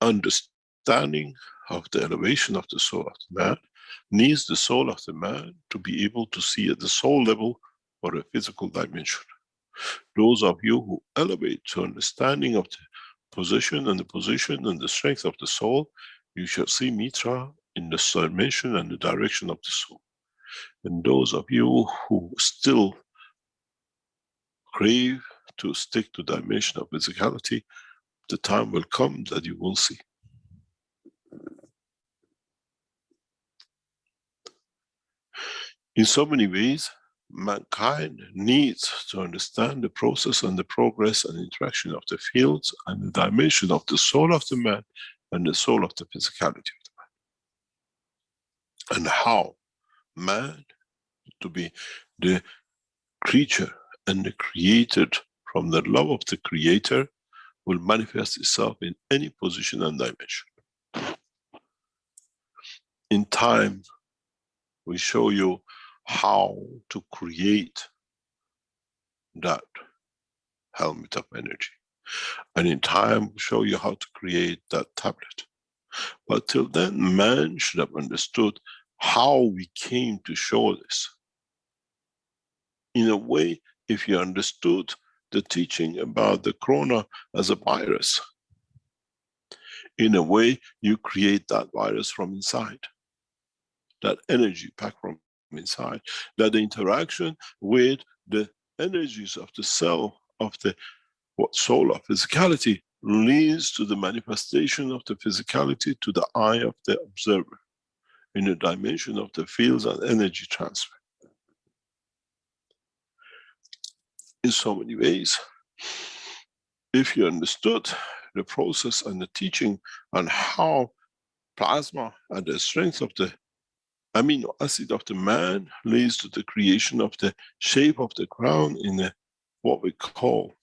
understanding of the elevation of the soul of the man needs the soul of the man to be able to see at the soul level or a physical dimension. Those of you who elevate to understanding of the position and the strength of the soul, you shall see Mitra in the dimension and the direction of the soul. And those of you who still crave to stick to dimension of physicality, the time will come that you will see. In so many ways, mankind needs to understand the process and the progress and interaction of the fields and the dimension of the soul of the man and the soul of the physicality of the man. And how man, to be the creature and the created from the love of the creator, will manifest itself in any position and dimension. In time, we show you how to create that helmet of energy. And in time, we show you how to create that tablet. But till then, man should have understood how we came to show this. In a way, if you understood the teaching about the corona as a virus, in a way, you create that virus from inside. That energy pack from inside. That the interaction with the energies of the cell of the soul of physicality leads to the manifestation of the physicality to the eye of the observer in the dimension of the fields and energy transfer. In so many ways, if you understood the process and the teaching on how plasma and the strength of the amino acid of the man leads to the creation of the shape of the crown in a, what we call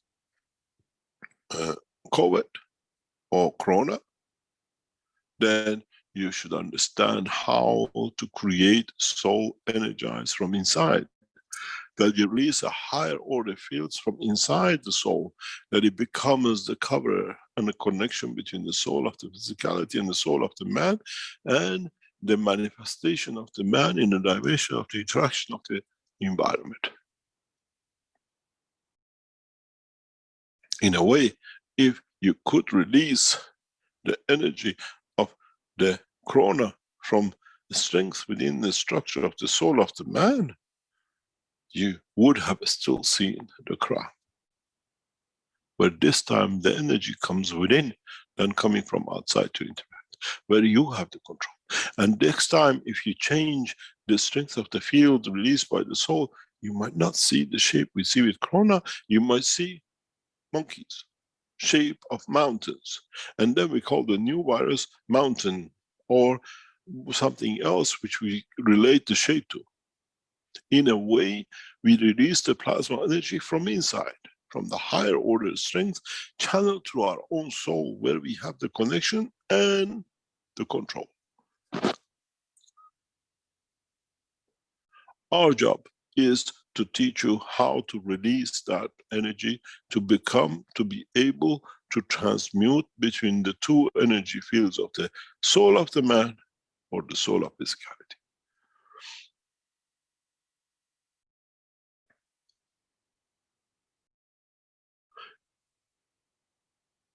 COVID or corona, then you should understand how to create soul energized from inside. That you release a higher order fields from inside the soul, that it becomes the cover and the connection between the soul of the physicality and the soul of the man, and the manifestation of the man in the dimension of the interaction of the environment. In a way, if you could release the energy of the corona from the strength within the structure of the soul of the man, you would have still seen the crown. But this time the energy comes within than coming from outside to interact, where you have the control. And next time, if you change the strength of the field released by the soul, you might not see the shape we see with corona, you might see monkeys, shape of mountains. And then we call the new virus mountain, or something else which we relate the shape to. In a way, we release the plasma energy from inside, from the higher order strength, channeled through our own soul, where we have the connection and the control. Our job is to teach you how to release that energy to be able to transmute between the two energy fields of the soul of the man or the soul of physicality.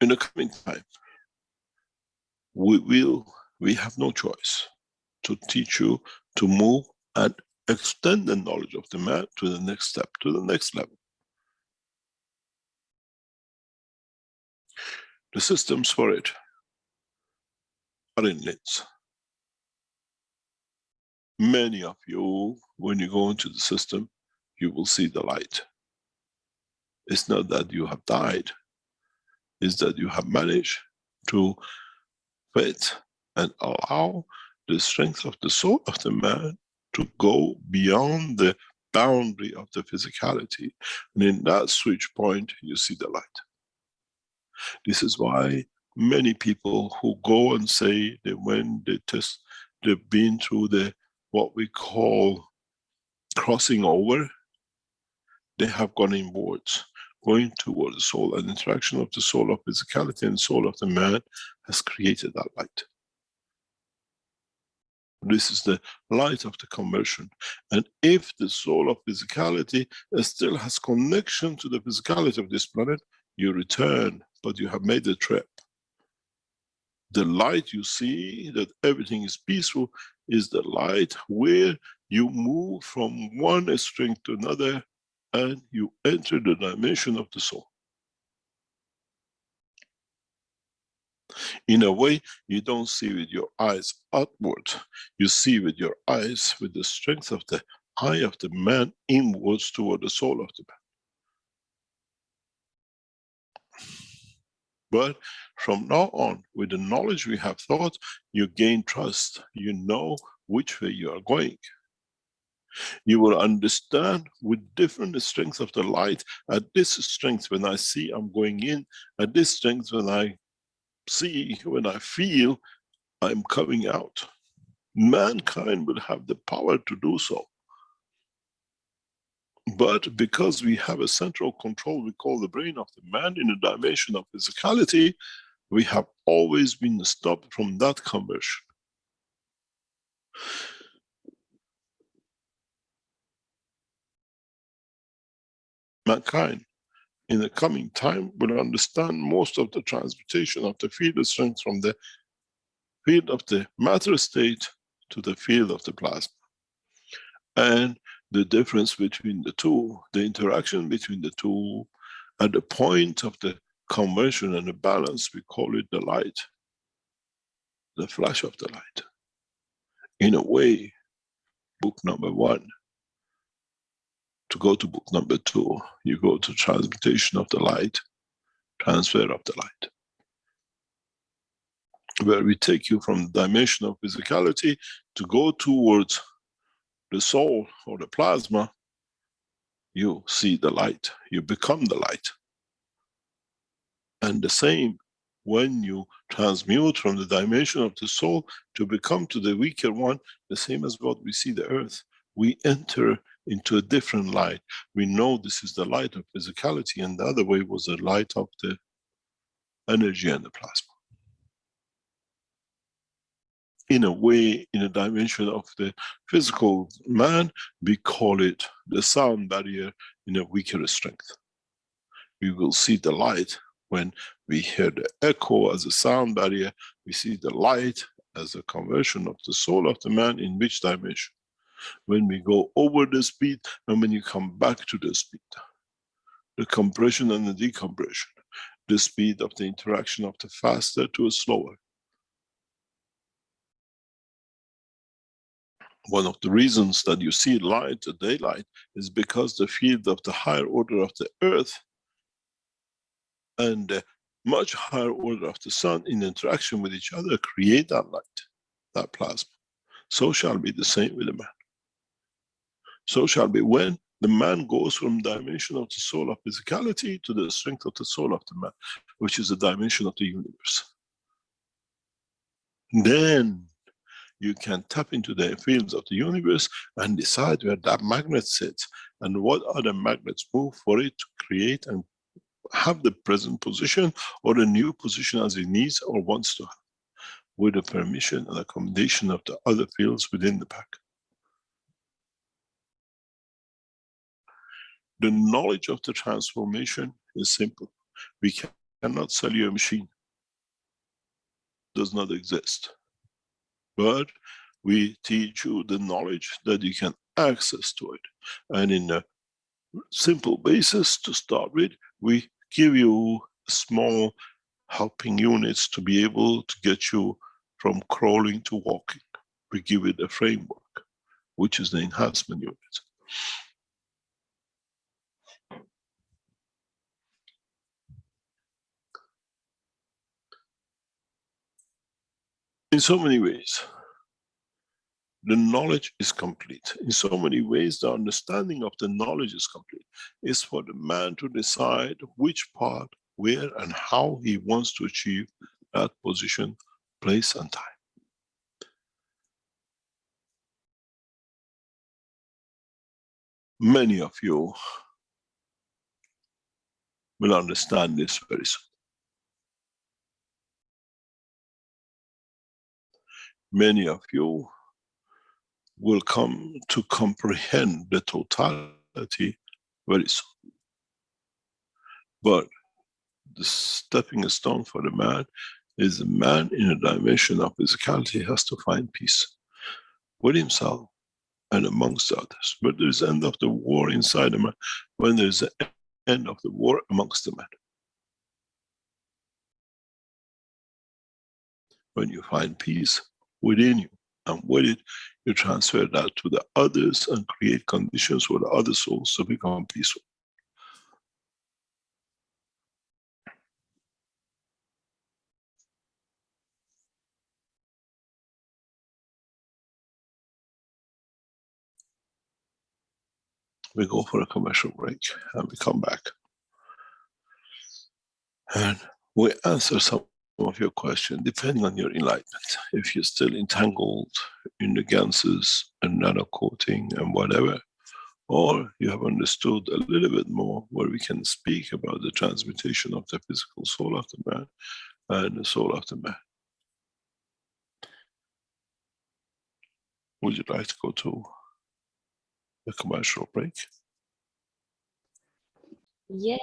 In the coming time, we have no choice to teach you to move and extend the knowledge of the man to the next step, to the next level. The systems for it are in Linz. Many of you, when you go into the system, you will see the light. It's not that you have died, it's that you have managed to fit and allow the strength of the soul of the man to go beyond the boundary of the physicality. And in that switch point, you see the light. This is why many people who go and say that when they test, they've been through the, what we call crossing over, they have gone inwards, going toward the soul. And interaction of the soul of physicality and soul of the man has created that light. This is the light of the conversion. And if the soul of physicality still has connection to the physicality of this planet, you return, but you have made the trip. The light you see, that everything is peaceful, is the light where you move from one strength to another and you enter the dimension of the soul. In a way, you don't see with your eyes outward. You see with your eyes, with the strength of the eye of the man inwards toward the soul of the man. But from now on, with the knowledge we have thought, you gain trust. You know which way you are going. You will understand with different strengths of the light. At this strength, when I see I'm going in, at this strength, when I see, when I feel I'm coming out. Mankind will have the power to do so. But because we have a central control we call the brain of the man in a dimension of physicality, we have always been stopped from that conversion. Mankind in the coming time will understand most of the transmutation of the field of strength from the field of the matter state to the field of the plasma. And the difference between the two, the interaction between the two, at the point of the conversion and the balance, we call it the light, the flash of the light. In a way, book number 1. To go to book number 2, you go to transmutation of the light, transfer of the light. Where we take you from the dimension of physicality to go towards the soul or the plasma, you see the light, you become the light. And the same, when you transmute from the dimension of the soul to become to the weaker one, the same as what we see the earth. We enter into a different light. We know this is the light of physicality, and the other way was the light of the energy and the plasma. In a way, in a dimension of the physical man, we call it the sound barrier in a weaker strength. We will see the light when we hear the echo as a sound barrier. We see the light as a conversion of the soul of the man in which dimension? When we go over the speed and when you come back to the speed. The compression and the decompression. The speed of the interaction of the faster to a slower. One of the reasons that you see light, the daylight, is because the field of the higher order of the earth and the much higher order of the sun in interaction with each other create that light, that plasma. So shall be the same with the man. So shall be when the man goes from the dimension of the soul of physicality to the strength of the soul of the man, which is the dimension of the universe. Then you can tap into the fields of the universe and decide where that magnet sits and what other magnets move for it to create and have the present position or a new position as it needs or wants to have, with the permission and accommodation of the other fields within the pack. The knowledge of the transformation is simple. We cannot sell you a machine. It does not exist. But we teach you the knowledge that you can access to it. And in a simple basis to start with, we give you small helping units to be able to get you from crawling to walking. We give it a framework, which is the enhancement unit. In so many ways, the knowledge is complete. In so many ways, the understanding of the knowledge is complete. It's for the man to decide which part, where and how he wants to achieve that position, place and time. Many of you will understand this very soon. many of you will come to comprehend the totality very soon. But the stepping stone for the man is the man in a dimension of physicality has to find peace with himself and amongst others. But there's end of the war inside the man when there's the end of the war amongst the men. When you find peace within you, and with it, you transfer that to the others and create conditions for the other souls to become peaceful. We go for a commercial break and we come back. And we answer some of your questions depending on your enlightenment. If you're still entangled in the ganses and nano-coating and whatever, or you have understood a little bit more where we can speak about the transmutation of the physical soul of the man and the soul of the man. Would you like to go to the commercial break? Yes.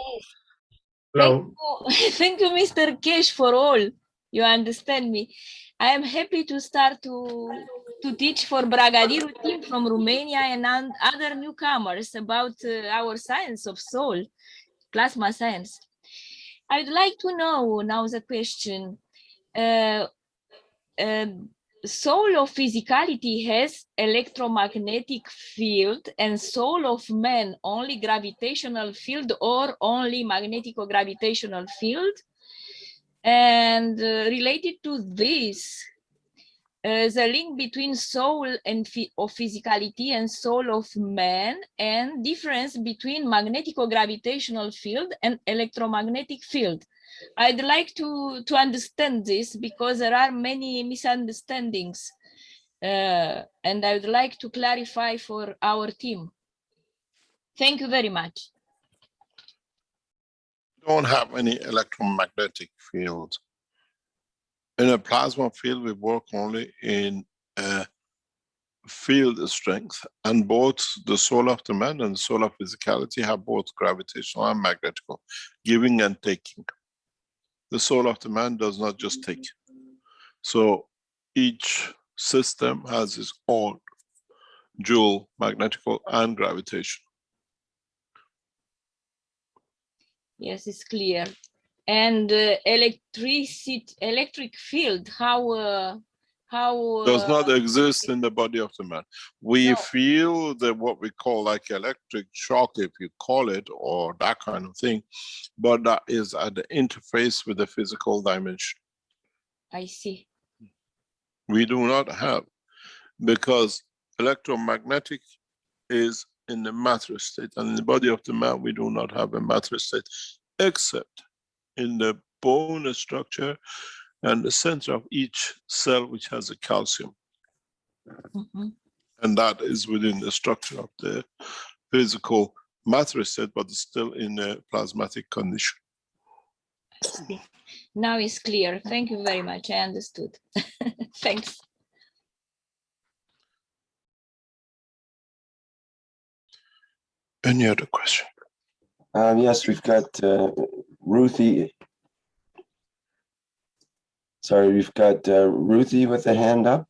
Hello. Thank you, Mr. Keshe, for all. You understand me. I am happy to start to teach for Bragadiru team from Romania and other newcomers about our science of soul, plasma science. I'd like to know now the question. Soul of physicality has electromagnetic field and soul of man only gravitational field or only magnetico-gravitational field? And related to this, the link between soul and of physicality and soul of man, and difference between magnetico-gravitational field and electromagnetic field. I'd like to understand this because there are many misunderstandings, and I would like to clarify for our team. Thank you very much. Don't have any electromagnetic field. In a plasma field, we work only in field strength, and both the soul of the man and the soul of physicality have both gravitational and magnetical, giving and taking. The soul of the man does not just take. So each system has its own dual magnetical and gravitational. Yes, it's clear. And electric field, how does not exist in the body of the man. We no. feel that what we call like electric shock, if you call it, or that kind of thing, but that is at the interface with the physical dimension. I see. We do not have, because electromagnetic is in the matter state, and in the body of the man we do not have a matter state, except in the bone structure and the center of each cell, which has a calcium. Mm-hmm. And that is within the structure of the physical matter state, but still in a plasmatic condition. Now it's clear. Thank you very much. I understood. Thanks. Any other question? Yes, we've got Ruthie. Sorry, we've got Ruthie with a hand up.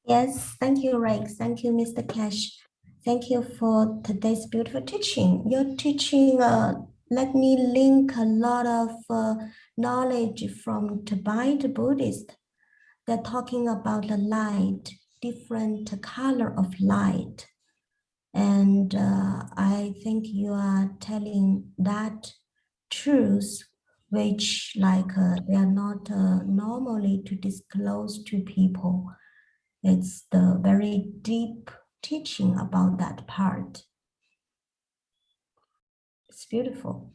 Yes, thank you, Rex. Thank you, Mr. Keshe. Thank you for today's beautiful teaching. Your teaching let me link a lot of knowledge from Tibetan Buddhist. They're talking about the light, different color of light. And I think you are telling that truth, which like they are not normally to disclose to people. It's the very deep teaching about that part. It's beautiful.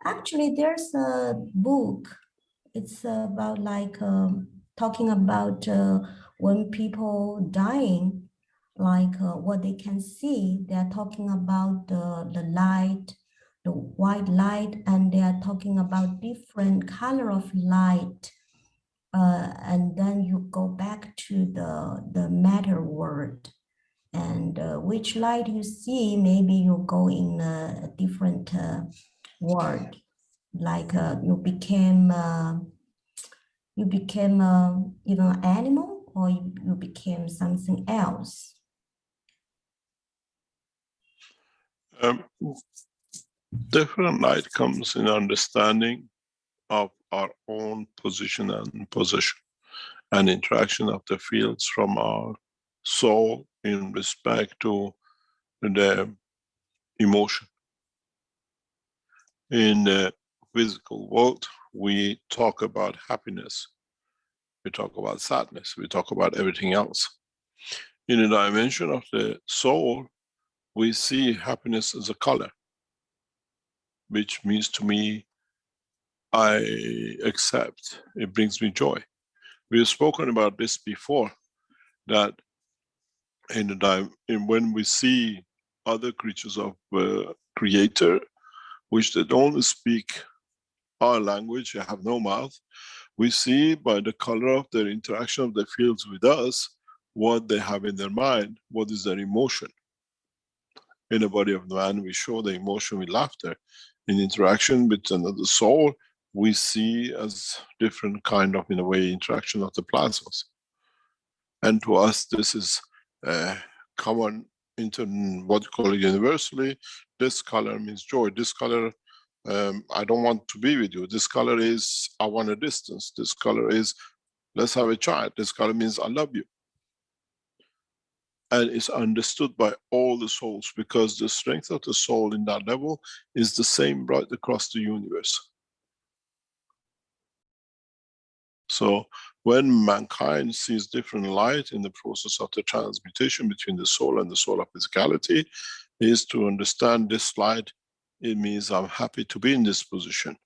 Actually, there's a book. It's about like talking about when people dying, like what they can see. They're talking about the light, the white light, and they are talking about different color of light. And then you go back to the matter world, and which light you see, maybe you go in a different world, like you became even an animal, or you became something else. Different light comes in understanding of our own position and position, and interaction of the fields from our soul in respect to the emotion. In the physical world, we talk about happiness, we talk about sadness, we talk about everything else. In the dimension of the soul, we see happiness as a color, which means to me, I accept, it brings me joy. We have spoken about this before, that when we see other creatures of Creator, which they don't speak our language, they have no mouth, we see by the color of their interaction of the fields with us, what they have in their mind, what is their emotion. In the body of the man, we show the emotion with laughter. In interaction with another soul, we see as different kind of, in a way, interaction of the plasmas. And to us, this is common into what you call it universally. This color means joy. This color, I don't want to be with you. This color is, I want a distance. This color is, let's have a child. This color means I love you. And it's understood by all the souls, because the strength of the soul in that level is the same right across the universe. So when mankind sees different light in the process of the transmutation between the soul and the soul of physicality, is to understand this light. It means I'm happy to be in this position.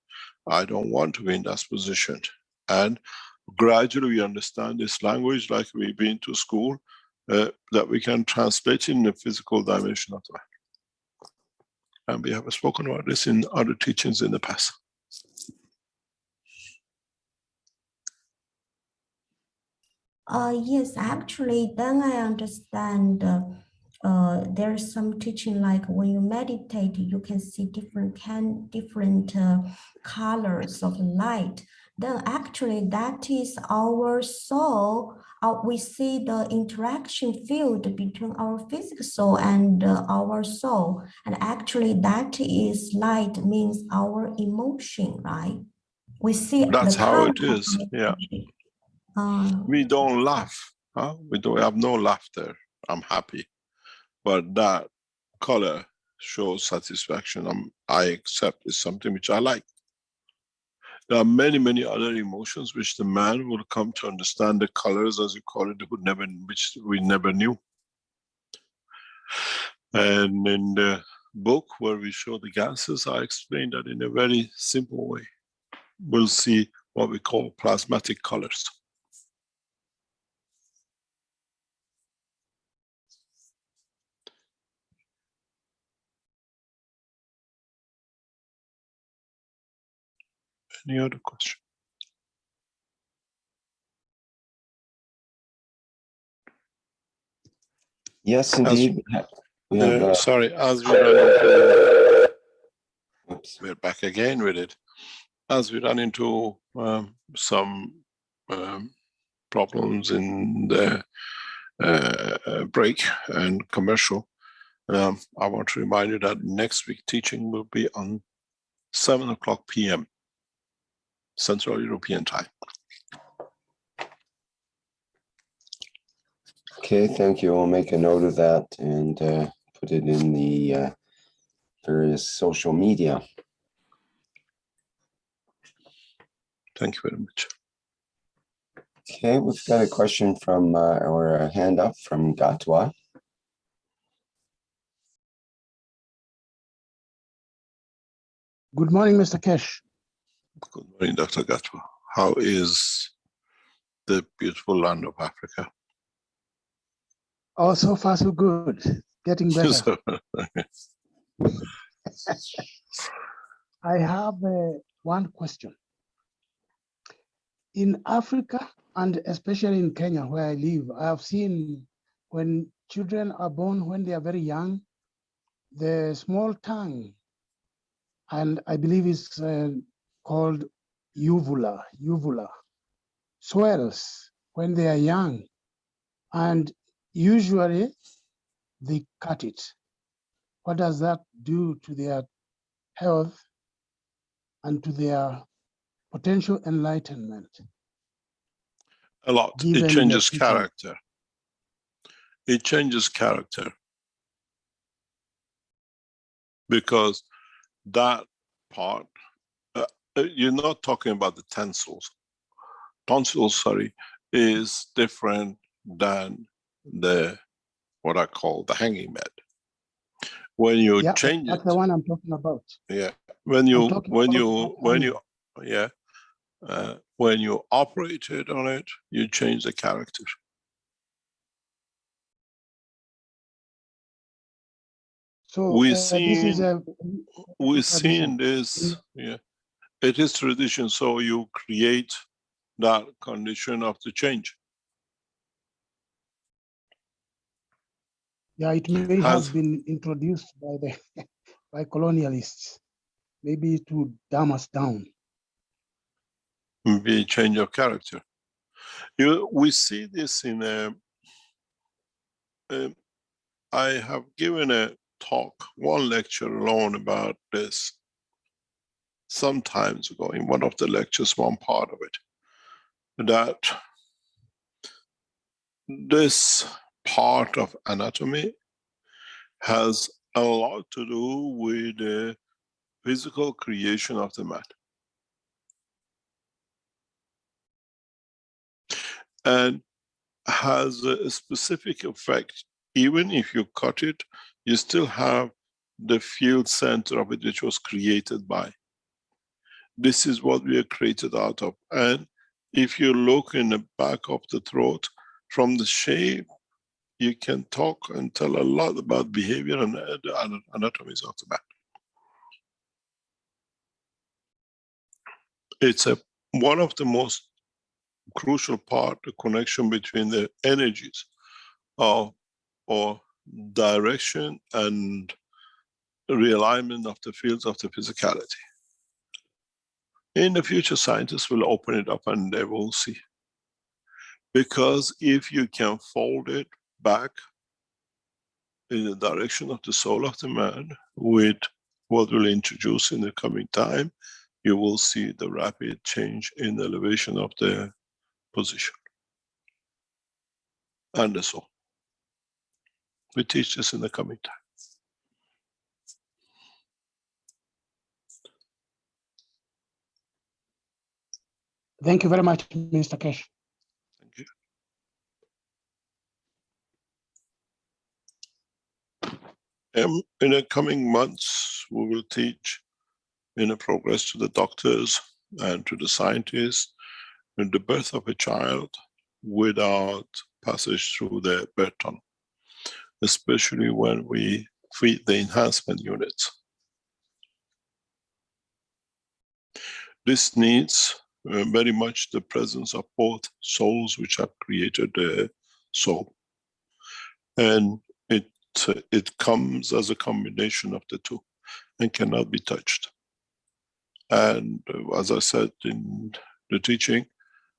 I don't want to be in that position. And gradually we understand this language, like we've been to school, that we can translate in the physical dimension of life. And we have spoken about this in other teachings in the past. Yes, actually, then I understand there's some teaching, like when you meditate, you can see different colors of light. Then actually that is our soul. We see the interaction field between our physical soul and our soul. And actually that is light, means our emotion, right? We see That's the how color it is, yeah. We okay. don't laugh, huh? We don't have no laughter. I'm happy. But that color shows satisfaction. I accept it's something which I like. There are many, many other emotions which the man will come to understand, the colors, as you call it, which we never knew. And in the book where we show the gases, I explain that in a very simple way. We'll see what we call plasmatic colors. Any other question? Yes, indeed. We have, sorry, as we run into, we're back again with it. As we run into some problems in the break and commercial, I want to remind you that next week teaching will be on 7 o'clock p.m. Central European time. okay, thank you. I'll make a note of that and put it in the various social media. Thank you very much. Okay, we've got a question from, or a hand up from Gatwa. Good morning, Mr. Keshe. Good morning, Dr. Gatwa. How is the beautiful land of Africa? Oh, so far so good. Getting better. I have one question. In Africa, and especially in Kenya, where I live, I have seen when children are born, when they are very young, the small tongue, and I believe it's called uvula, swells when they are young, and usually they cut it. What does that do to their health and to their potential enlightenment? A lot. It Given changes the people- character. It changes character. Because that part, you're not talking about the tonsils. Tonsils, sorry, is different than the, what I call the hanging bed. When you Yeah, change that's it, the one I'm talking about. yeah. When you operated on it, you change the character. So We've this is seen tradition. this, yeah. It is tradition, so you create that condition of the change. Yeah, it may Has- have been introduced by the by colonialists, maybe to dumb us down. Be a change of character. We see this in I have given a talk, one lecture alone about this some times ago, in one of the lectures, one part of it, that this part of anatomy has a lot to do with the physical creation of the man. And has a specific effect. Even if you cut it, you still have the field center of it, which was created by. This is what we are created out of. And if you look in the back of the throat, from the shape, you can talk and tell a lot about behavior and the anatomies of the man. It's one of the most crucial part, the connection between the energies of or direction and realignment of the fields of the physicality. In the future, scientists will open it up and they will see. Because if you can fold it back in the direction of the soul of the man with what we'll introduce in the coming time, you will see the rapid change in the elevation of the position and the soul. We teach this in the coming time. Thank you very much, Mr. Keshe. Thank you. In the coming months, we will teach in a progress to the doctors and to the scientists in the birth of a child without passage through the birth tunnel, especially when we feed the enhancement units. This needs very much the presence of both souls which have created the soul. And it comes as a combination of the two and cannot be touched. And as I said in the teaching,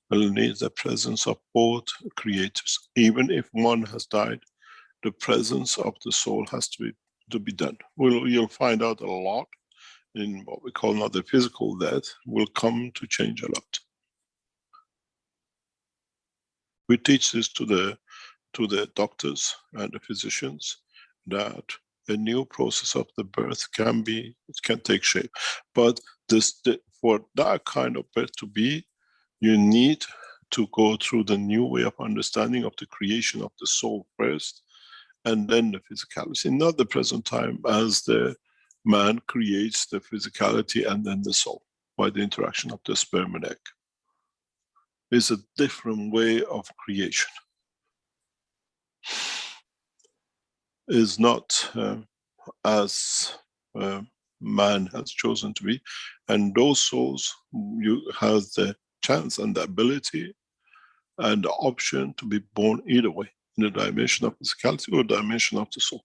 we'll need the presence of both creators. Even if one has died, the presence of the soul has to be done. You'll find out a lot in what we call not the physical death will come to change a lot. We teach this to the doctors and the physicians that a new process of the birth can take shape. But for that kind of birth to be, you need to go through the new way of understanding of the creation of the soul first, and then the physicality. Not the present time as the man creates the physicality and then the soul by the interaction of the sperm and egg. It's a different way of creation. Is not as man has chosen to be, and those souls, you have the chance and the ability and the option to be born either way, in the dimension of physicality or dimension of the soul.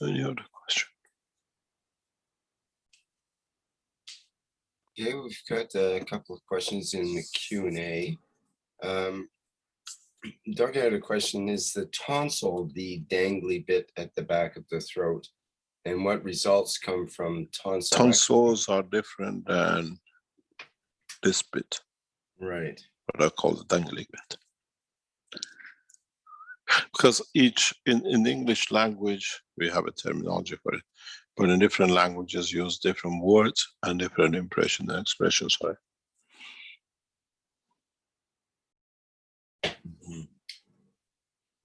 Any other question? Okay, we've got a couple of questions in the Q&A. Doug had a question: is the tonsil the dangly bit at the back of the throat? And what results come from tonsil? Tonsils are different than this bit. Right. What I call the dangling bit. Because each, in the English language, we have a terminology for it, but in different languages use different words and different impression and expressions for it.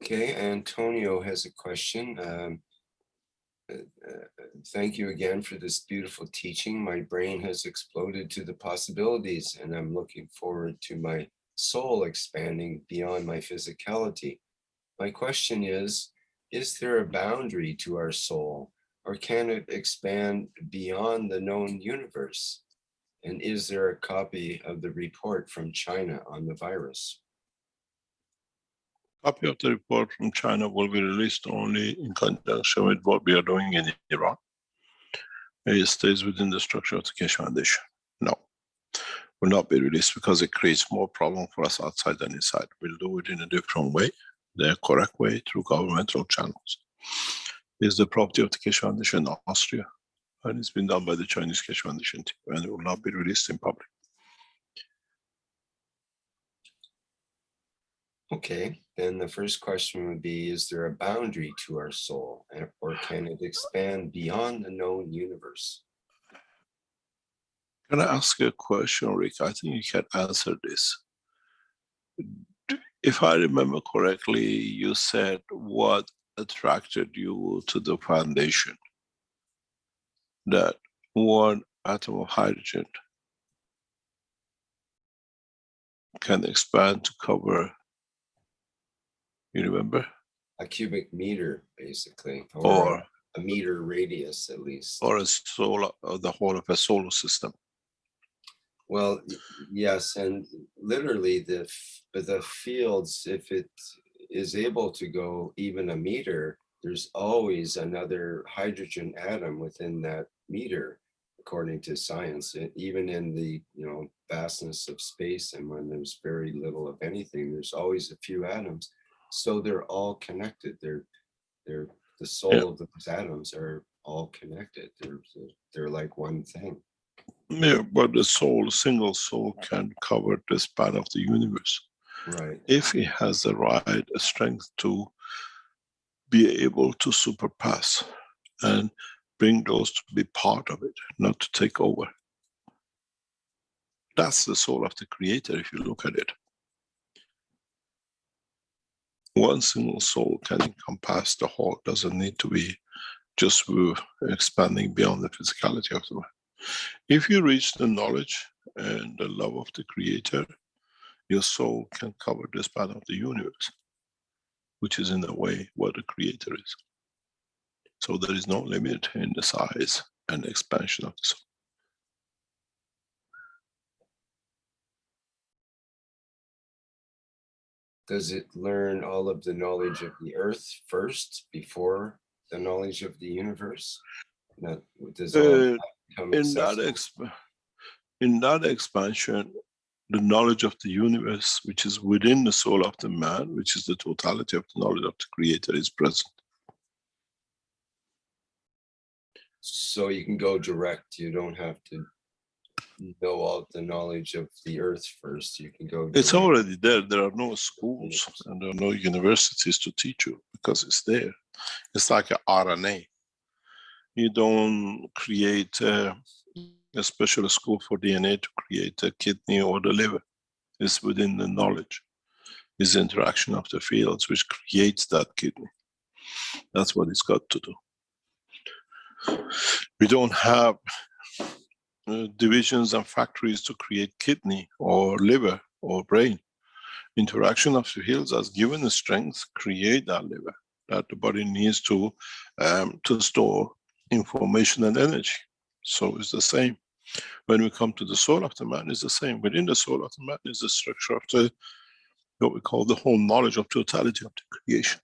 Okay, Antonio has a question. Thank you again for this beautiful teaching. My brain has exploded to the possibilities, and I'm looking forward to my soul expanding beyond my physicality. My question is there a boundary to our soul, or can it expand beyond the known universe? And is there a copy of the report from China on the virus? Copy of the report from China will be released only in conjunction with what we are doing in Iran. It stays within the structure of the Keshe Foundation. No, will not be released because it creates more problem for us outside than inside. We'll do it in a different way, the correct way, through governmental channels. It's the property of the Keshe Foundation in Austria, and it's been done by the Chinese Keshe Foundation team, and it will not be released in public. Okay, then the first question would be, is there a boundary to our soul, or can it expand beyond the known universe? Can I ask you a question, Rick? I think you can answer this. If I remember correctly, you said what attracted you to the foundation, that one atom of hydrogen can expand to cover, you remember? A cubic meter, basically, Or a meter radius, at least. Or a solar, or the whole of a solar system. Well, yes, and literally the fields, if it is able to go even a meter, there's always another hydrogen atom within that meter, according to science. Even in the vastness of space, and when there's very little of anything, there's always a few atoms. So they're all connected. They're the soul of those atoms are all connected. They're like one thing. Yeah, but the soul, single soul, can cover the span of the universe. Right. If he has the right strength to be able to surpass and bring those to be part of it, not to take over. That's the soul of the creator, if you look at it. One single soul can encompass the whole, doesn't need to be just expanding beyond the physicality of the man. If you reach the knowledge and the love of the creator, your soul can cover the span of the universe, which is in a way what the creator is. So there is no limit in the size and expansion of the soul. Does it learn all of the knowledge of the earth first before the knowledge of the universe? Does all of that become accessible? In that expansion, the knowledge of the universe, which is within the soul of the man, which is the totality of the knowledge of the creator, is present. So you can go direct. You don't have to know all the knowledge of the earth first. You can go direct. It's already there. There are no schools and there are no universities to teach you because it's there. It's like an RNA. You don't create a special school for DNA to create a kidney or the liver. It's within the knowledge. It's the interaction of the fields which creates that kidney. That's what it's got to do. We don't have divisions and factories to create kidney or liver or brain. Interaction of the fields has given the strength, create that liver that the body needs to store information and energy. So it's the same. When we come to the soul of the man, it's the same. Within the soul of the man is the structure of the, what we call the whole knowledge of totality of the creation.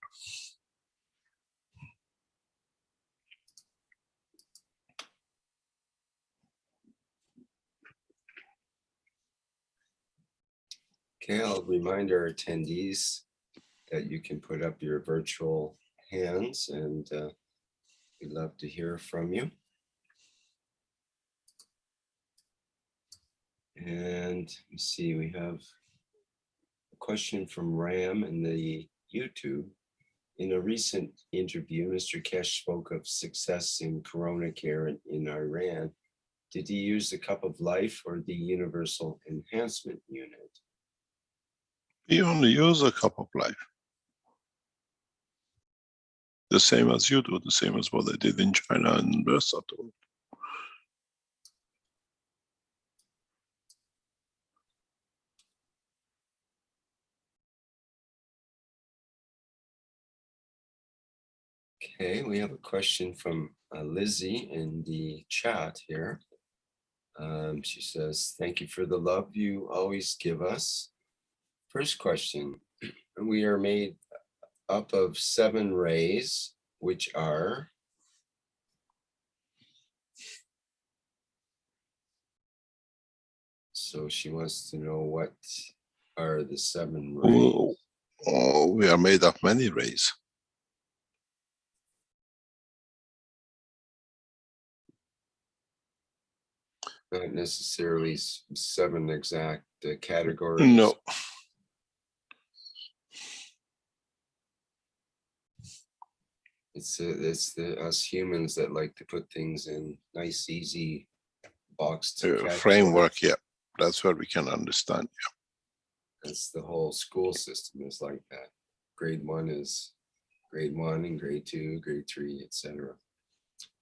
Okay, I'll remind our attendees that you can put up your virtual hands, and we'd love to hear from you. And let's see, we have a question from Ram in the YouTube. In a recent interview, Mr. Keshe spoke of success in corona care in Iran. Did he use the cup of life or the universal enhancement unit? We only use a cup of life. The same as you do, the same as what they did in China and Warsztatu. Okay, we have a question from Lizzie in the chat here. She says, thank you for the love you always give us. First question, we are made up of 7 rays, which are? So she wants to know what are the 7 rays? We are made of many rays. Not necessarily 7 exact categories. No. It's us humans that like to put things in nice, easy box to framework, yeah. That's where we can understand, yeah. That's the whole school system is like that. Grade 1 is grade 1 and grade 2, grade 3, etc.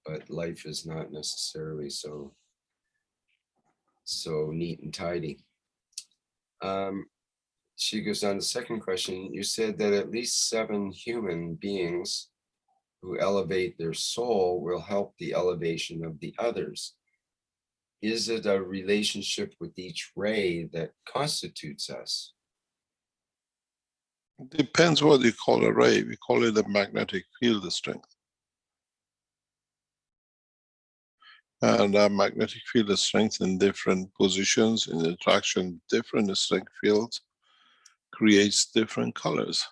But life is not necessarily so neat and tidy. She goes on to the second question. You said that at least 7 human beings who elevate their soul will help the elevation of the others. Is it a relationship with each ray that constitutes us? Depends what you call a ray. We call it a magnetic field strength. And our magnetic field strength in different positions, in interaction, different strength fields, creates different colors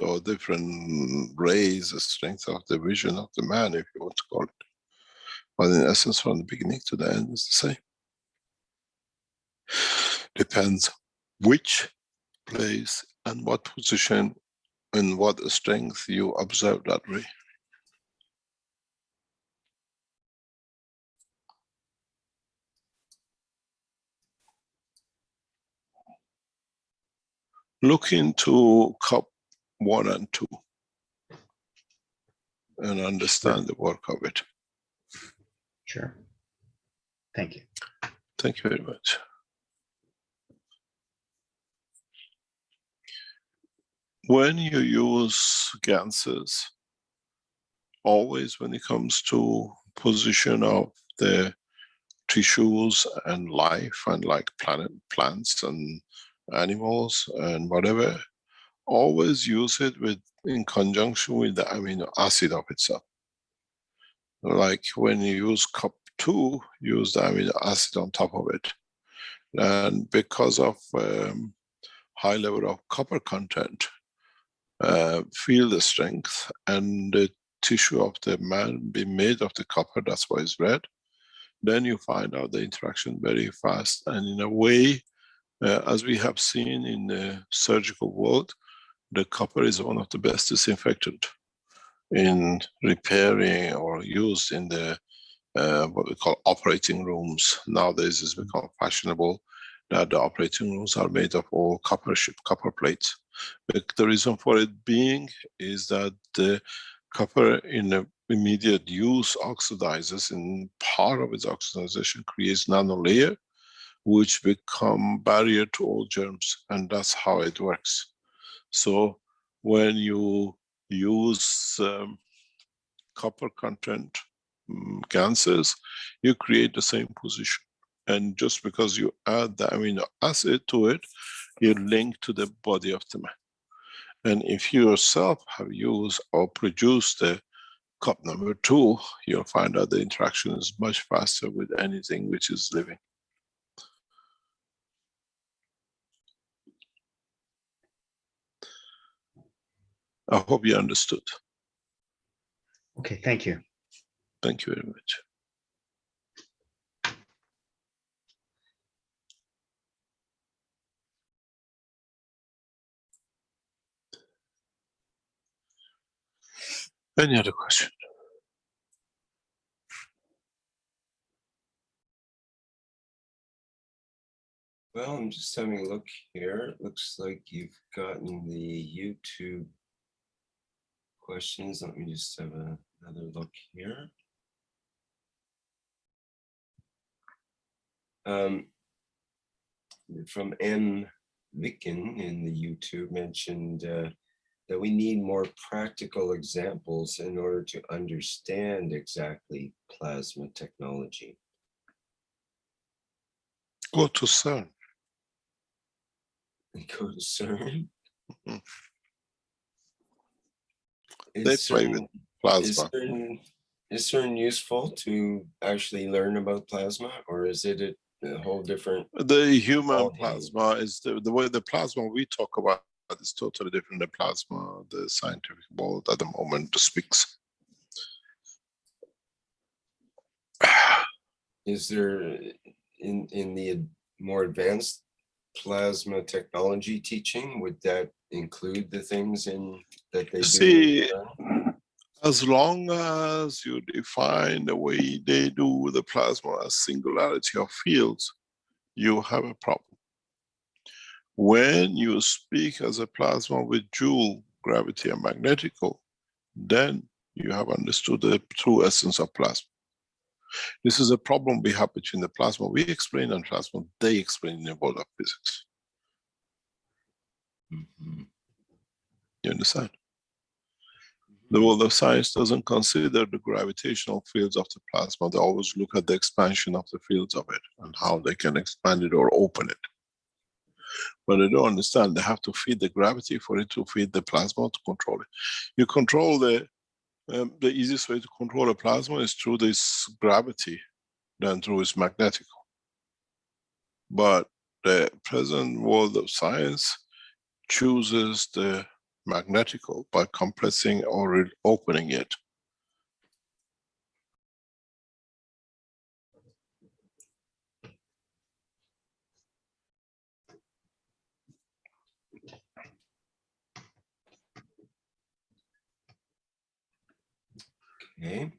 or different rays, the strength of the vision of the man, if you want to call it. But in essence, from the beginning to the end, is the same. Depends which place and what position and what strength you observe that ray. Look into cup 1 and 2 and understand the work of it. Sure. Thank you. Thank you very much. When you use Ganses, always when it comes to position of the tissues and life and like plants and animals and whatever, always use it in conjunction with the amino acid of itself. Like when you use cup 2, use the amino acid on top of it. And because of high level of copper content, feel the strength, and the tissue of the man be made of the copper, that's why it's red. Then you find out the interaction very fast, and in a way, as we have seen in the surgical world, the copper is one of the best disinfectant in repairing or used in the what we call operating rooms. Nowadays it's become fashionable that the operating rooms are made of all copper plates. But the reason for it being is that the copper in immediate use oxidizes, and part of its oxidization creates nano layer, which become barrier to all germs, and that's how it works. So when you use copper content gases, you create the same position. And just because you add the amino acid to it, you link to the body of the man. And if you yourself have used or produced the cup number 2, you'll find out the interaction is much faster with anything which is living. I hope you understood. Okay, thank you. Thank you very much. Any other question? Well, I'm just having a look here. It looks like you've gotten the YouTube questions. Let me just have another look here. From M. Vicken in the YouTube mentioned that we need more practical examples in order to understand exactly plasma technology. Go to CERN. Go to CERN. Mhm. Is They play with plasma. Is CERN useful to actually learn about plasma, or is it a whole different? The human ballgame? plasma is the way the plasma we talk about is totally different than plasma the scientific world at the moment speaks. Is there in the more advanced plasma technology teaching, would that include the things in that they do? See, as long as you define the way they do the plasma as singularity of fields, you have a problem. When you speak as a plasma with joule, gravity and magnetical, then you have understood the true essence of plasma. This is a problem we have between the plasma we explain and plasma they explain in the world of physics. Mm-hmm. You understand? The world of science doesn't consider the gravitational fields of the plasma. They always look at the expansion of the fields of it and how they can expand it or open it. But they don't understand they have to feed the gravity for it to feed the plasma to control it. You control the easiest way to control a plasma is through this gravity than through its magnetical. But the present world of science chooses the magnetical by compressing or opening it. Okay.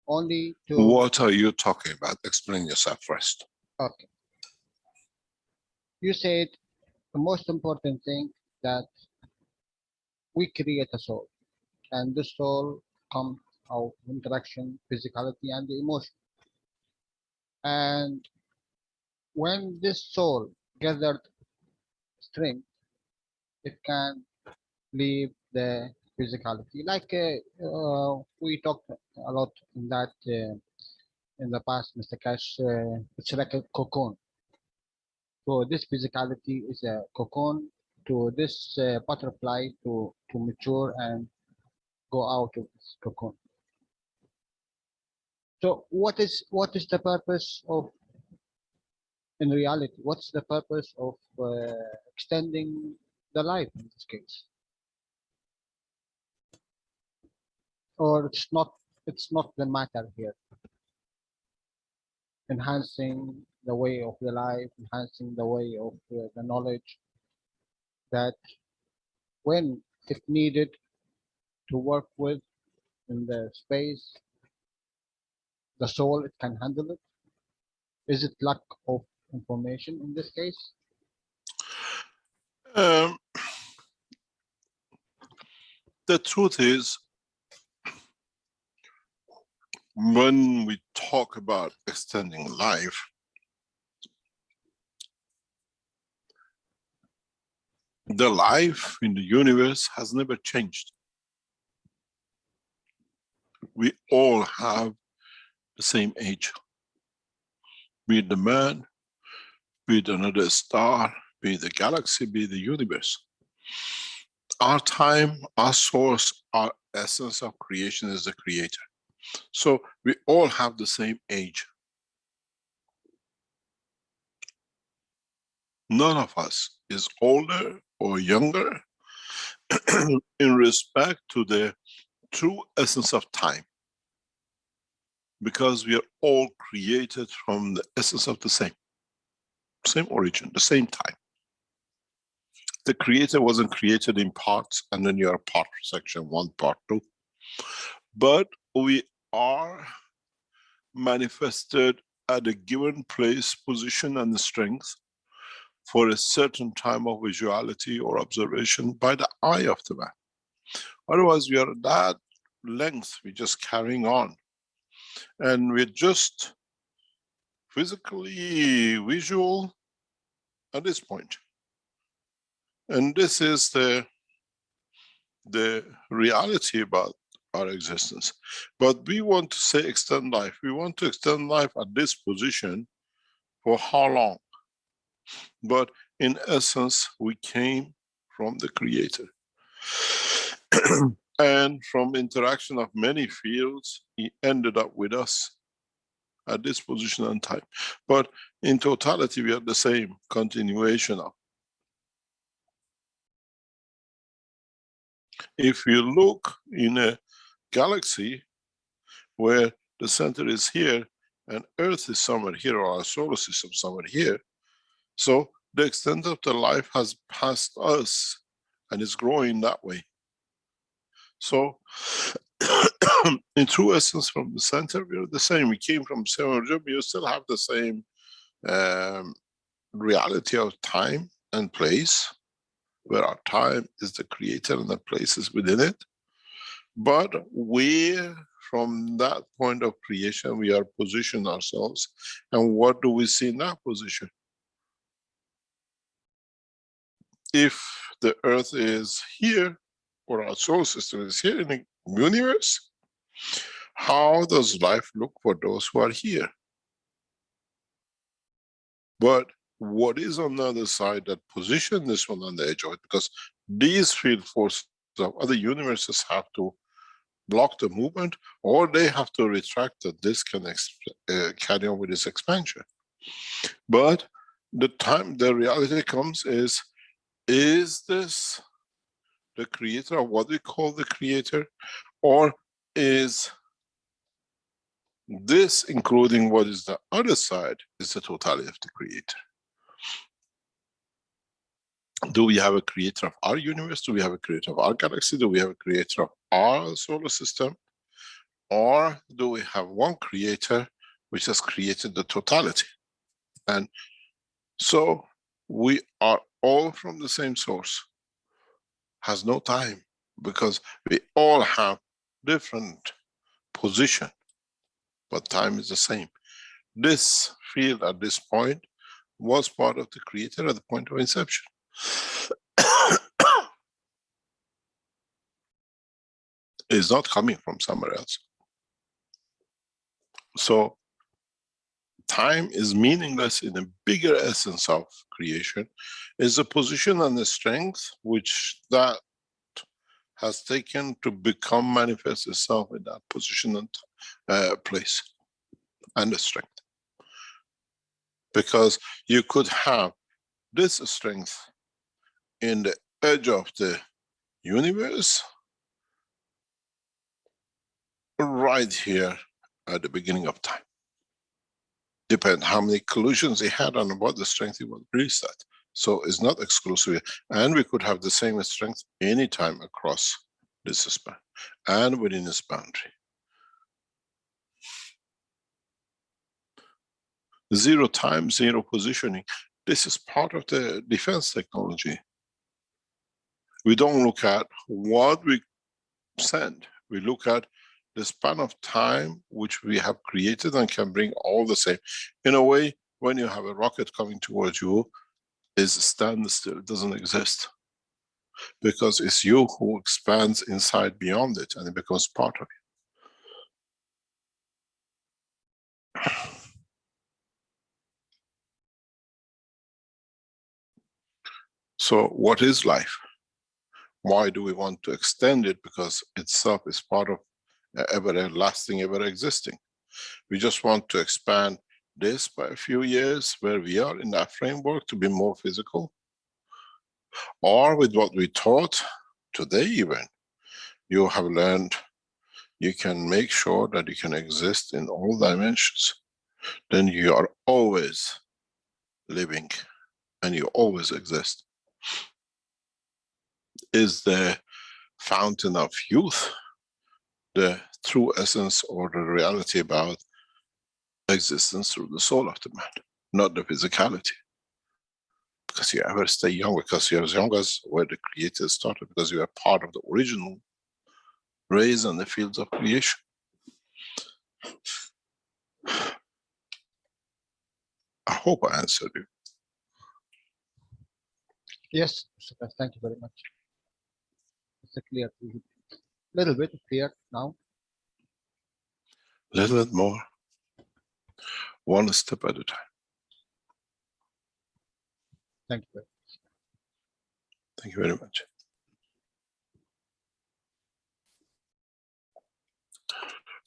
Only to What are you talking about? Explain yourself first. okay. You said the most important thing that we create a soul, and the soul comes out of interaction, physicality, and the emotion. And when this soul gathered strength, it can leave the physicality. Like we talked a lot in that in the past, Mr. Cash. It's like a cocoon. So this physicality is a cocoon to this butterfly to mature and go out of this cocoon. So what is the purpose of, in reality, what's the purpose of extending the life in this case? Or it's not the matter here. Enhancing the way of the life, enhancing the way of the knowledge that when it needed to work with in the space, the soul, it can handle it. Is it lack of information in this case? The truth is, when we talk about extending life, the life in the universe has never changed. We all have the same age. Be it the man, be it another star, be it the galaxy, be it the universe. Our time, our source, our essence of creation is the creator. So we all have the same age. None of us is older or younger in respect to the true essence of time. Because we are all created from the essence of the same origin, the same time. The creator wasn't created in parts and then you are part section 1, part 2. But we are manifested at a given place, position and strength for a certain time of visuality or observation by the eye of the man. Otherwise we are at that length, we're just carrying on. And we're just physically visual at this point. And this is the reality about our existence. But we want to say extend life. We want to extend life at this position for how long? But in essence, we came from the creator. And from interaction of many fields, he ended up with us at this position and time. But in totality, we are the same continuation of. If you look in a galaxy where the center is here and Earth is somewhere here, or our solar system somewhere here, so the extent of the life has passed us and is growing that way. So in true essence, from the center, we are the same. We came from same origin, we still have the same reality of time and place, where our time is the creator and the place is within it. But where from that point of creation we are positioned ourselves, and what do we see in that position? If the Earth is here, or our solar system is here in the universe, how does life look for those who are here? But what is on the other side that position this one on the edge of it? Because these field forces of other universes have to block the movement, or they have to retract that this can carry on with its expansion. But the time the reality comes is this the creator, or what we call the creator, or is this, including what is the other side, is the totality of the creator? Do we have a creator of our universe? Do we have a creator of our galaxy? Do we have a creator of our solar system? Or do we have one creator which has created the totality? And so we are all from the same source. Has no time, because we all have different position, but time is the same. This field at this point was part of the creator at the point of inception. It's not coming from somewhere else. So time is meaningless in a bigger essence of creation. Is the position and the strength which that has taken to become manifest itself in that position and place, and the strength. Because you could have this strength in the edge of the universe, right here at the beginning of time. Depend how many collisions he had and what the strength he was released at. So it's not exclusive. And we could have the same strength anytime across this span and within this boundary. Zero time, zero positioning. This is part of the defense technology. We don't look at what we send. We look at the span of time which we have created and can bring all the same. In a way, when you have a rocket coming towards you, is standstill, it doesn't exist. Because it's you who expands inside beyond it and it becomes part of you. So what is life? Why do we want to extend it? Because itself is part of everlasting, ever existing. We just want to expand this by a few years where we are in that framework to be more physical. Or with what we taught today even, you have learned you can make sure that you can exist in all dimensions. Then you are always living and you always exist. Is the fountain of youth the true essence or the reality about existence through the soul of the man, not the physicality? Because you ever stay young, because you're as young as where the creator started, because you are part of the original rays and the fields of creation. I hope I answered you. Yes, Mr. Keshe, thank you very much. It's a clear, little bit clear now. A little bit more. One step at a time. Thank you very much. Thank you very much.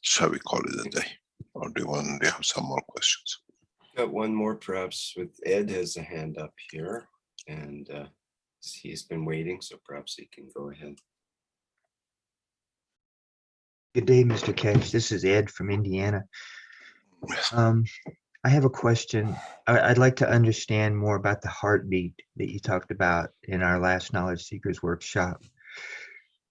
Shall we call it a day? Or do you have some more questions? Got one more perhaps with Ed has a hand up here and he's been waiting, so perhaps he can go ahead. Good day, Mr. Keshe. This is Ed from Indiana. Yes. I have a question. I'd like to understand more about the heartbeat that you talked about in our last Knowledge Seekers workshop.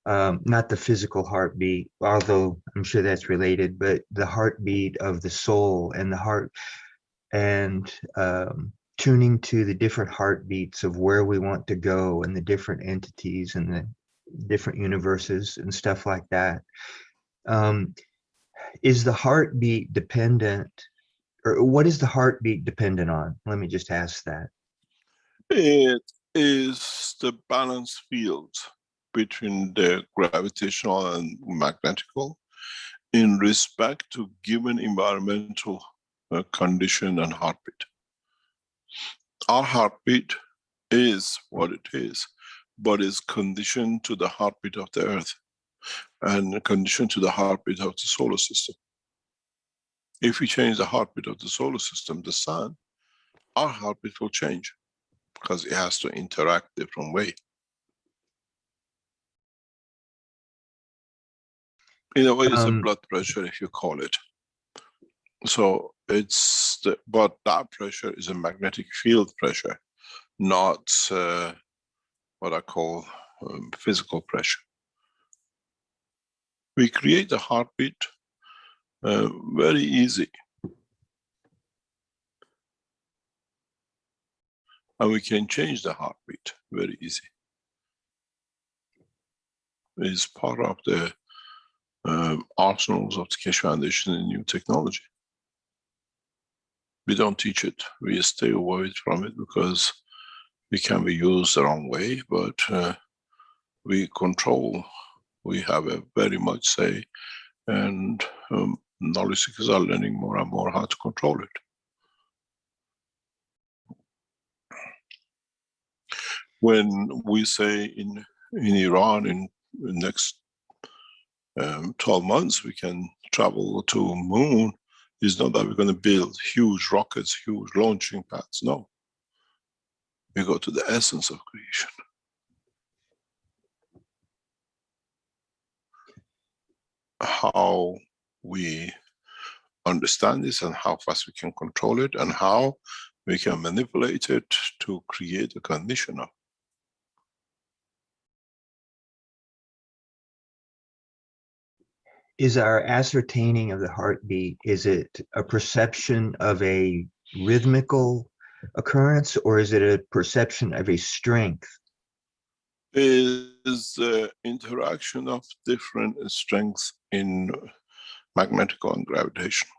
Not the physical heartbeat, although I'm sure that's related, but the heartbeat of the soul and the heart, and tuning to the different heartbeats of where we want to go and the different entities and the different universes and stuff like that. Is the heartbeat dependent, or what is the heartbeat dependent on? Let me just ask that. It is the balance field between the gravitational and magnetical in respect to given environmental condition and heartbeat. Our heartbeat is what it is, but is conditioned to the heartbeat of the earth and conditioned to the heartbeat of the solar system. If we change the heartbeat of the solar system, the sun, our heartbeat will change because it has to interact different way. In a way, it's a blood pressure, if you call it. So it's but that pressure is a magnetic field pressure, not what I call physical pressure. We create a heartbeat very easy. And we can change the heartbeat very easy. It's part of the arsenals of the Keshe Foundation in new technology. We don't teach it. We stay away from it because it can be used the wrong way, but we control. We have a very much say, and knowledge seekers are learning more and more how to control it. When we say in Iran in the next 12 months we can travel to moon, it's not that we're going to build huge rockets, huge launching pads, no. We go to the essence of creation. How we understand this and how fast we can control it and how we can manipulate it to create a condition of. Is our ascertaining of the heartbeat, is it a perception of a rhythmical occurrence, or is it a perception of a strength? Is the interaction of different strengths in magnetical and gravitational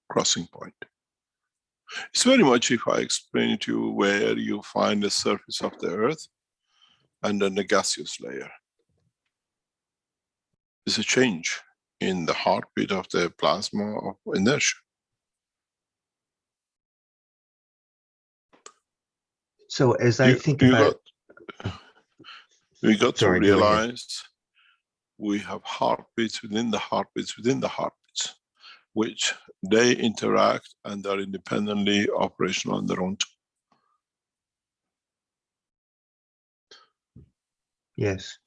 crossing point. It's very much if I explain to you where you find the surface of the earth and then the gaseous layer. It's a change in the heartbeat of the plasma of inertia. So as I think about we got Sorry, to go ahead. realize we have heartbeats within the heartbeats within the heartbeats, which they interact and are independently operational on their own. Yes.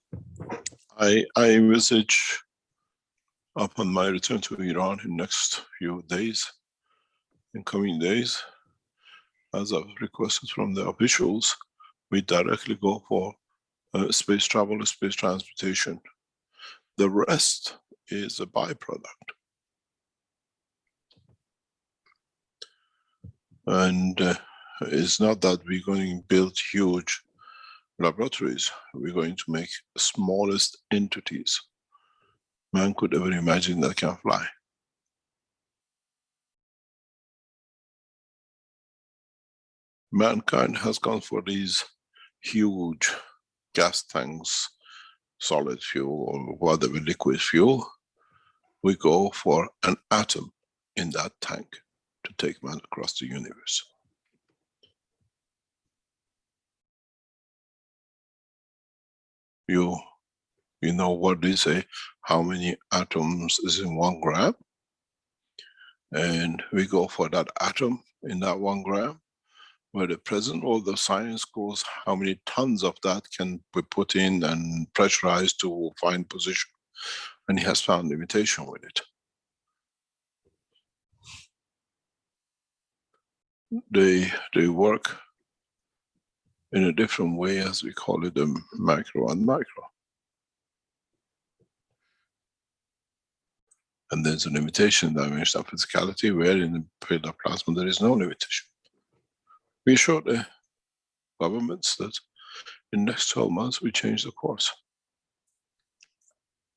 I envisage upon my return to Iran in next few days, in coming days, as I've requested from the officials, we directly go for space travel, space transportation. The rest is a byproduct. And it's not that we're going to build huge laboratories. We're going to make the smallest entities man could ever imagine that can fly. Mankind has gone for these huge gas tanks, solid fuel or whatever liquid fuel. We go for an atom in that tank to take man across the universe. You know what they say, how many atoms is in 1 gram? And we go for that atom in that 1 gram, where the present world of science goes, how many tons of that can be put in and pressurized to find position. And he has found limitation with it. They work in a different way, as we call it, the macro and micro. And there's a limitation dimension of physicality, where in the field of plasma there is no limitation. We showed the governments that in the next 12 months we change the course.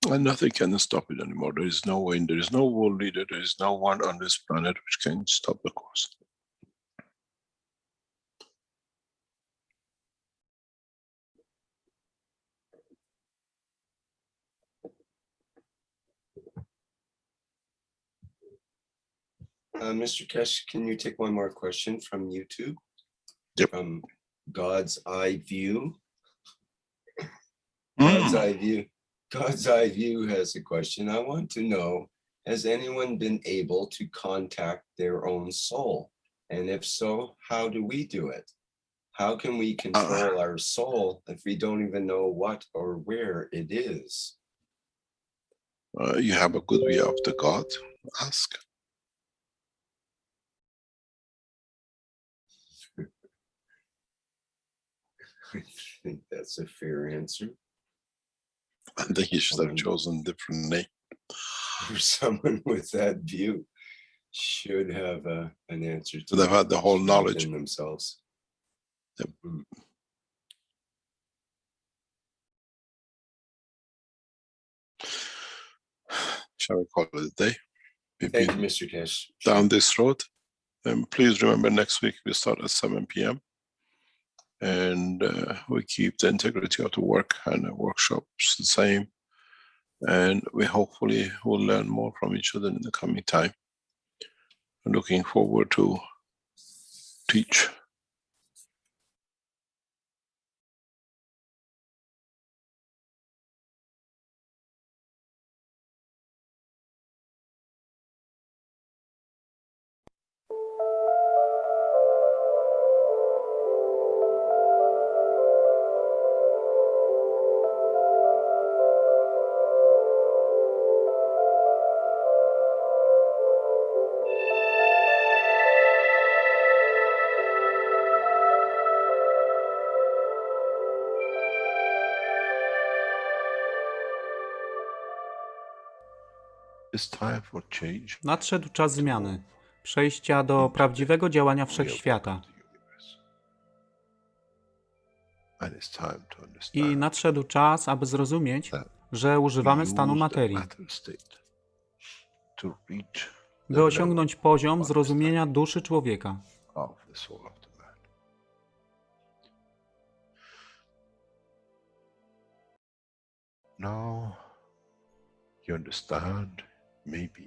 And nothing can stop it anymore. There is no way, there is no world leader, there is no one on this planet which can stop the course. Mr. Keshe, can you take one more question from YouTube? Yep. From God's Eye View. Mm. God's Eye View. God's Eye View has a question. I want to know, has anyone been able to contact their own soul? And if so, how do we do it? How can we control our soul if we don't even know what or where it is? You have a good view of the God? Ask. I think that's a fair answer. I think you should have chosen a different name. For someone with that view should have an answer to They've had the whole knowledge in themselves. Yep. Shall we call it a day? Thank you, Mr. Keshe. Down this road. And please remember, next week we start at 7 p.m. And we keep the integrity of the work and the workshops the same. And we hopefully will learn more from each other in the coming time. I'm looking forward to teach. It's time for change. Nadszedł czas zmiany. przejścia do prawdziwego działania wszechświata. I nadszedł czas, aby zrozumieć, że używamy stanu materii, by osiągnąć poziom zrozumienia duszy człowieka.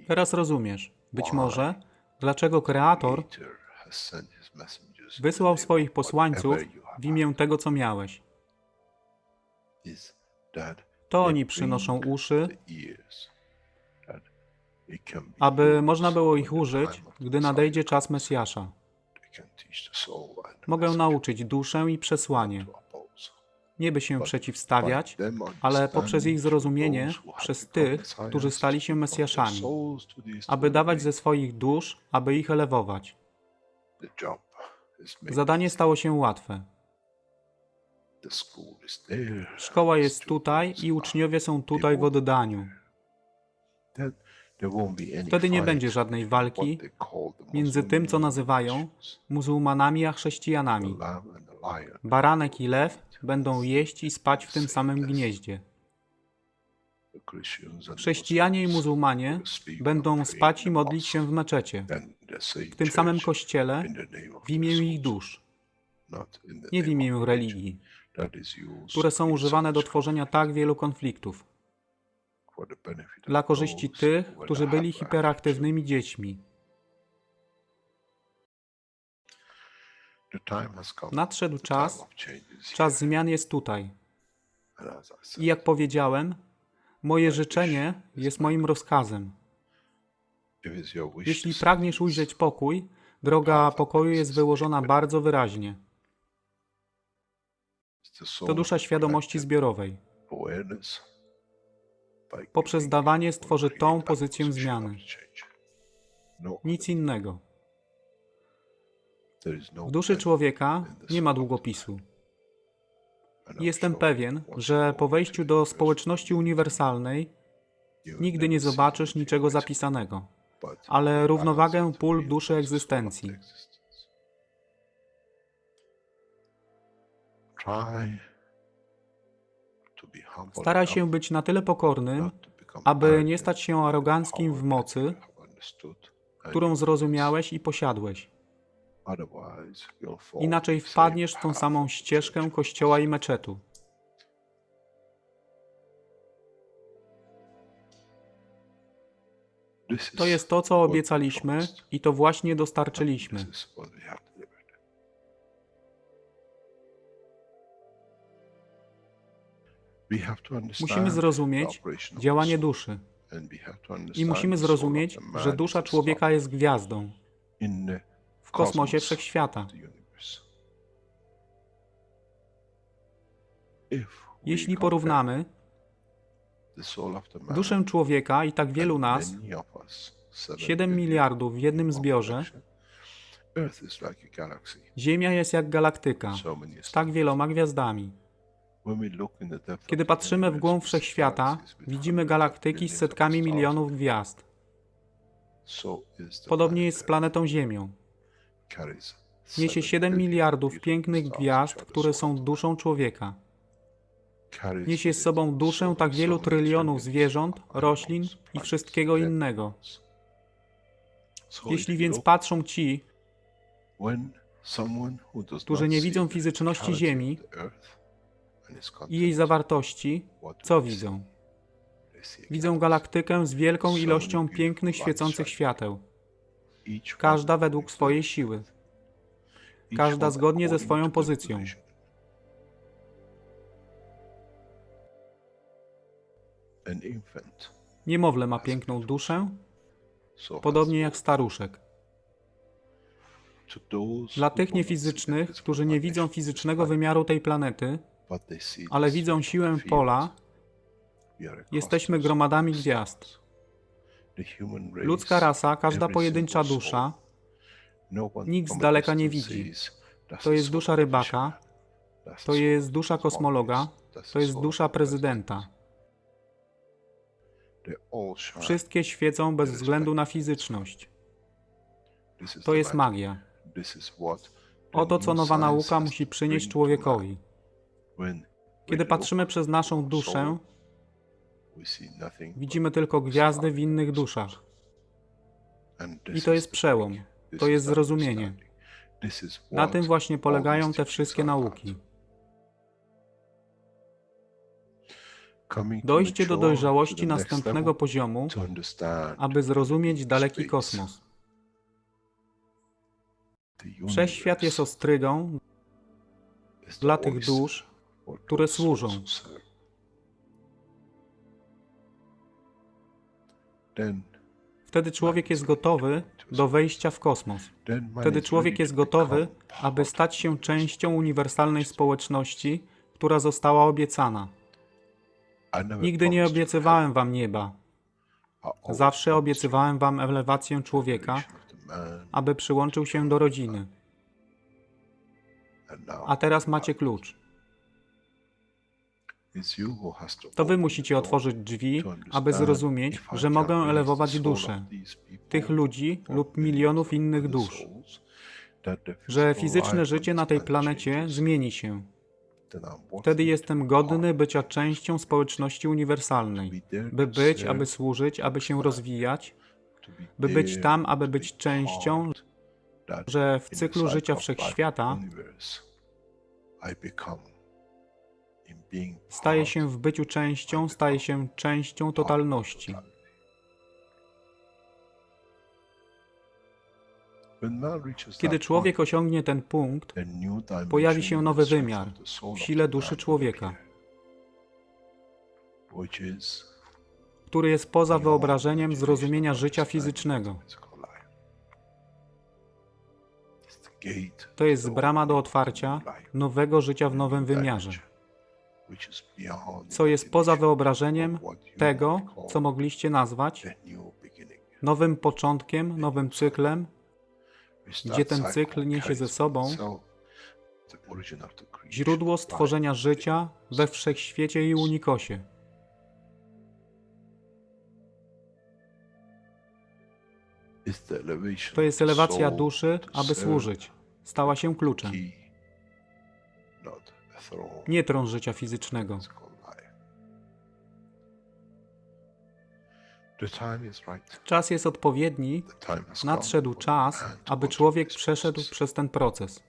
Teraz rozumiesz, być może, dlaczego Kreator wysłał swoich posłańców w imię tego, co miałeś. To oni przynoszą uszy, aby można było ich użyć, gdy nadejdzie czas Mesjasza. Mogę nauczyć duszę i przesłanie, nie by się przeciwstawiać, ale poprzez ich zrozumienie przez tych, którzy stali się Mesjaszami, aby dawać ze swoich dusz, aby ich elewować. Zadanie stało się łatwe. Szkoła jest tutaj i uczniowie są tutaj w oddaniu. Wtedy nie będzie żadnej walki między tym, co nazywają muzułmanami a chrześcijanami. Baranek i lew będą jeść i spać w tym samym gnieździe. Chrześcijanie i muzułmanie będą spać i modlić się w meczecie, w tym samym kościele, w imię ich dusz, nie w imię religii, które są używane do tworzenia tak wielu konfliktów, dla korzyści tych, którzy byli hiperaktywnymi dziećmi. Nadszedł czas zmian jest tutaj. I jak powiedziałem, moje życzenie jest moim rozkazem. Jeśli pragniesz ujrzeć pokój, droga pokoju jest wyłożona bardzo wyraźnie. To dusza świadomości zbiorowej. Poprzez dawanie stworzy tą pozycję zmiany. Nic innego. W duszy człowieka nie ma długopisu. Jestem pewien, że po wejściu do społeczności uniwersalnej nigdy nie zobaczysz niczego zapisanego, ale równowagę pól duszy egzystencji. Staraj się być na tyle pokornym, aby nie stać się aroganckim w mocy, którą zrozumiałeś i posiadłeś. Inaczej wpadniesz w tą samą ścieżkę kościoła i meczetu. To jest to, co obiecaliśmy i to właśnie dostarczyliśmy. Musimy zrozumieć działanie duszy i musimy zrozumieć, że dusza człowieka jest gwiazdą w kosmosie wszechświata. Jeśli porównamy duszę człowieka i tak wielu nas, 7 miliardów w jednym zbiorze, Ziemia jest jak galaktyka z tak wieloma gwiazdami. Kiedy patrzymy w głąb wszechświata, widzimy galaktyki z setkami milionów gwiazd. Podobnie jest z planetą Ziemią. Niesie 7 miliardów pięknych gwiazd, które są duszą człowieka. Niesie z sobą duszę tak wielu trylionów zwierząt, roślin i wszystkiego innego. Jeśli więc patrzą ci, którzy nie widzą fizyczności Ziemi i jej zawartości, co widzą? Widzą galaktykę z wielką ilością pięknych, świecących świateł. Każda według swojej siły. Każda zgodnie ze swoją pozycją. Niemowlę ma piękną duszę, podobnie jak staruszek. Dla tych niefizycznych, którzy nie widzą fizycznego wymiaru tej planety, ale widzą siłę pola, jesteśmy gromadami gwiazd. Ludzka rasa, każda pojedyncza dusza, nikt z daleka nie widzi. To jest dusza rybaka, to jest dusza kosmologa, to jest dusza prezydenta. Wszystkie świecą bez względu na fizyczność. To jest magia. Oto co nowa nauka musi przynieść człowiekowi. Kiedy patrzymy przez naszą duszę, widzimy tylko gwiazdy w innych duszach. I to jest przełom, to jest zrozumienie. Na tym właśnie polegają te wszystkie nauki. Dojście do dojrzałości następnego poziomu, aby zrozumieć daleki kosmos. Wszechświat jest ostrygą dla tych dusz, które służą. Wtedy człowiek jest gotowy do wejścia w kosmos. Wtedy człowiek jest gotowy, aby stać się częścią uniwersalnej społeczności, która została obiecana. Nigdy nie obiecywałem wam nieba. Zawsze obiecywałem wam elewację człowieka, aby przyłączył się do rodziny. A teraz macie klucz. To wy musicie otworzyć drzwi, aby zrozumieć, że mogę elewować duszę tych ludzi lub milionów innych dusz, że fizyczne życie na tej planecie zmieni się. Wtedy jestem godny bycia częścią społeczności uniwersalnej, by być, aby służyć, aby się rozwijać, by być tam, aby być częścią, że w cyklu życia wszechświata staje się w byciu częścią, staje się częścią totalności. Kiedy człowiek osiągnie ten punkt, pojawi się nowy wymiar w sile duszy człowieka, który jest poza wyobrażeniem zrozumienia życia fizycznego. To jest brama do otwarcia nowego życia w nowym wymiarze, co jest poza wyobrażeniem tego, co mogliście nazwać nowym początkiem, nowym cyklem, gdzie ten cykl niesie ze sobą źródło stworzenia życia we wszechświecie i unikosie. To jest elewacja duszy, aby służyć. Stała się kluczem. Nie tron życia fizycznego. Czas jest odpowiedni, nadszedł czas, aby człowiek przeszedł przez ten proces.